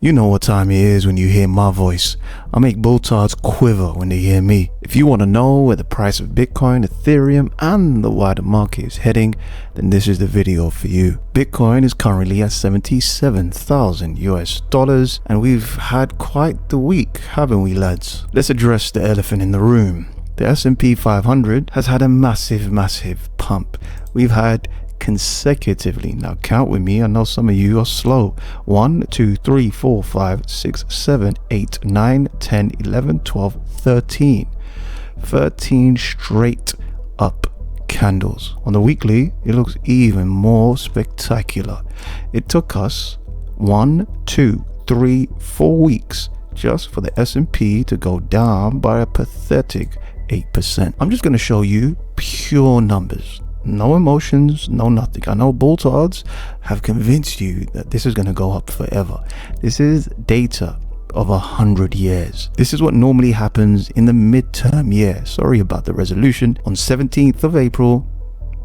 You know what time it is when you hear my voice. I make bulltards quiver when they hear me. If you want to know where the price of Bitcoin, Ethereum, and the wider market is heading, then this is the video for you. Bitcoin is currently at 77,000 US dollars, and we've had quite the week, haven't we, lads? Let's address the elephant in the room. The S&P 500 has had a massive pump. We've had consecutively, now count with me, I know some of you are slow, 1 2 3 4 5 6 7 8 9 10 11 12 13 straight up candles. On the weekly, it looks even more spectacular. It took us 1 2 3 4 weeks just for the S&P to go down by a pathetic 8%. I'm just going to show you pure numbers. No emotions, no nothing. I know bulltards have convinced you that this is going to go up forever. This is data of 100 years. This is what normally happens in the midterm year. Sorry about the resolution. On 17th of April,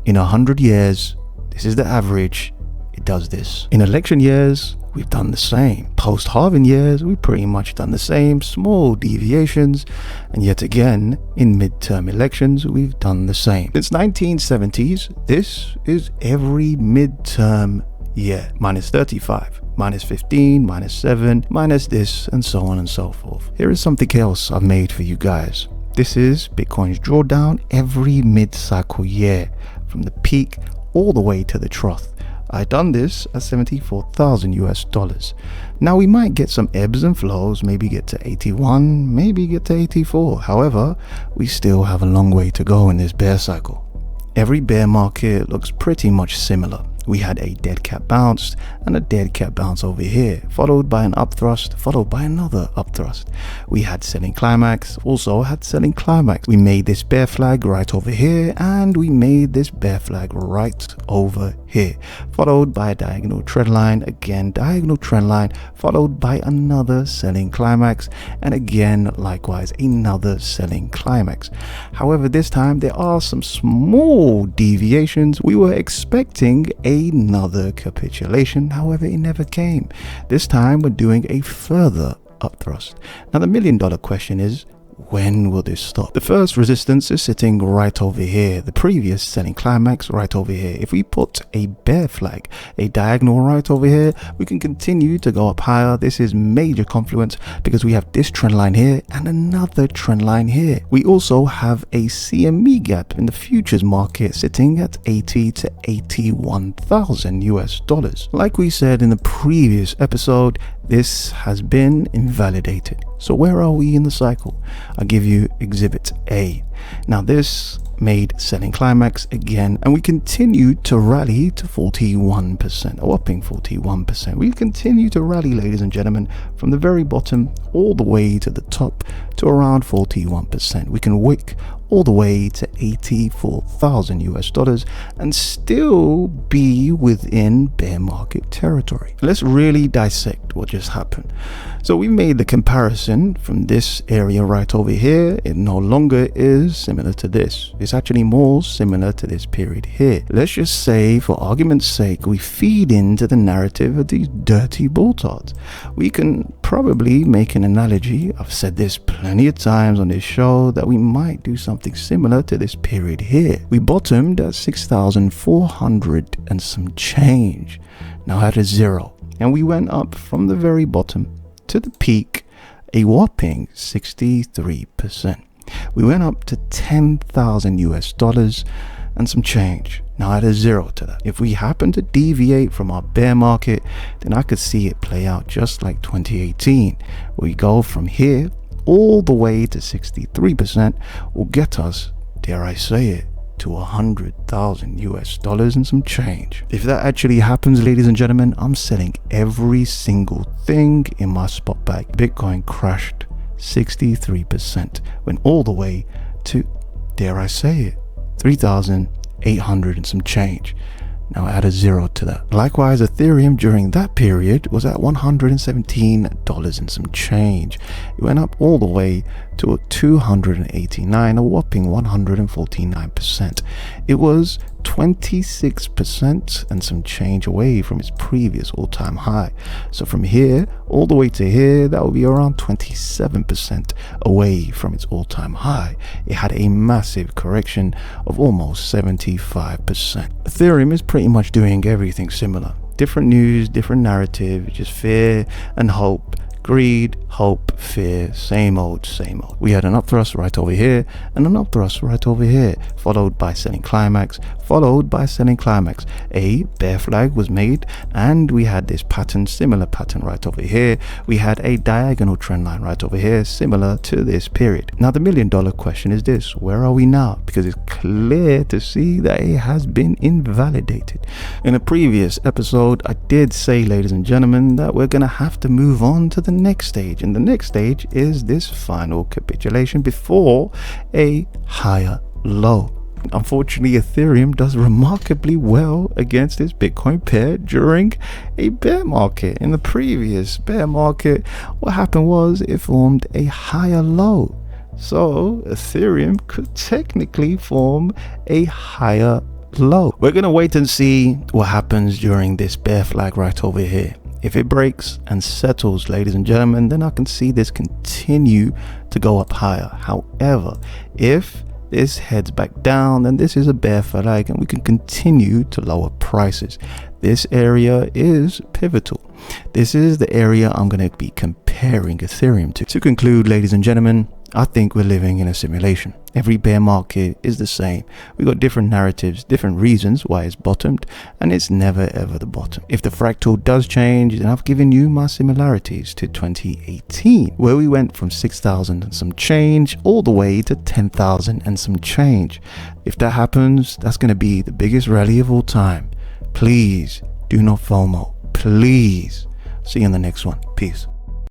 in 100 years, this is the average. It does this. In election years, we've done the same. Post-halving years, we've pretty much done the same, small deviations. And yet again, in midterm elections, we've done the same. Since 1970s, this is every midterm year. Minus 35, minus 15, minus 7, minus this, and so on and so forth. Here is something else I've made for you guys. This is Bitcoin's drawdown every mid-cycle year, from the peak all the way to the trough. I done this at 74,000 US dollars. Now we might get some ebbs and flows, maybe get to 81, maybe get to 84. However, we still have a long way to go in this bear cycle. Every bear market looks pretty much similar. We had a dead cat bounce and a dead cat bounce over here, followed by an upthrust, followed by another upthrust. We had selling climax, also had selling climax. We made this bear flag right over here, and we made this bear flag right over here, followed by a diagonal trend line, again diagonal trend line, followed by another selling climax, and again likewise another selling climax. However, this time there are some small deviations. We were expecting another capitulation, however it never came. This time we're doing a further upthrust. Now the $1 million question is, when will this stop? The first resistance is sitting right over here, the previous selling climax right over here. If we put a bear flag, a diagonal right over here, we can continue to go up higher. This is major confluence because we have this trend line here and another trend line here. We also have a CME gap in the futures market sitting at 80 to 81,000 US dollars. Like we said in the previous episode, this has been invalidated. So where are we in the cycle? I'll give you exhibit A. Now this made selling climax again, and we continued to rally to 41%, a whopping 41%. We continue to rally, ladies and gentlemen, from the very bottom all the way to the top to around 41%. We can wick all the way to 84,000 US dollars and still be within bear market territory. Let's really dissect what just happened. So we made the comparison from this area right over here. It no longer is similar to this. It's actually more similar to this period here. Let's just say, for argument's sake, we feed into the narrative of these dirty bulltards. We can probably make an analogy. I've said this plenty of times on this show that we might do something similar to this period here. We bottomed at 6,400 and some change, now at a zero, and we went up from the very bottom to the peak a whopping 63%. We went up to 10,000 US dollars and some change, now at a zero to that. If we happen to deviate from our bear market, then I could see it play out just like 2018. We go from here all the way to 63% will get us, dare I say it, to 100,000 US dollars and some change. If that actually happens, ladies and gentlemen, I'm selling every single thing in my spot bag. Bitcoin crashed 63%, went all the way to, dare I say it, 3,800 and some change. Now add a zero to that. Likewise, Ethereum during that period was at $117 and some change. It went up all the way to 289, a whopping 149%. It was 26% and some change away from its previous all-time high. So from here all the way to here, that would be around 27% away from its all-time high. It had a massive correction of almost 75%. Ethereum is pretty much doing everything similar. Different news, different narrative, just fear and hope. Greed, hope, fear, same old, same old. We had an upthrust right over here and an upthrust right over here, followed by selling climax, followed by selling climax. A bear flag was made and we had this pattern, similar pattern right over here. We had a diagonal trend line right over here, similar to this period. Now the $1 million question is this: where are we now? Because it's clear to see that it has been invalidated. In a previous episode, I did say, ladies and gentlemen, that we're gonna have to move on to the next stage, and the next stage is this final capitulation before a higher low. Unfortunately, Ethereum does remarkably well against this Bitcoin pair during a bear market. In the previous bear market, what happened was it formed a higher low, so Ethereum could technically form a higher low. We're gonna wait and see what happens during this bear flag right over here. If it breaks and settles, ladies and gentlemen, then I can see this continue to go up higher. However, if this heads back down, then this is a bear flag and we can continue to lower prices. This area is pivotal. This is the area I'm going to be comparing Ethereum to. To conclude, ladies and gentlemen, I think we're living in a simulation. Every bear market is the same. We got different narratives, different reasons why it's bottomed, and it's never ever the bottom. If the fractal does change, then I've given you my similarities to 2018, where we went from 6,000 and some change all the way to 10,000 and some change. If that happens, that's going to be the biggest rally of all time. Please do not FOMO. Please. See you in the next one. Peace.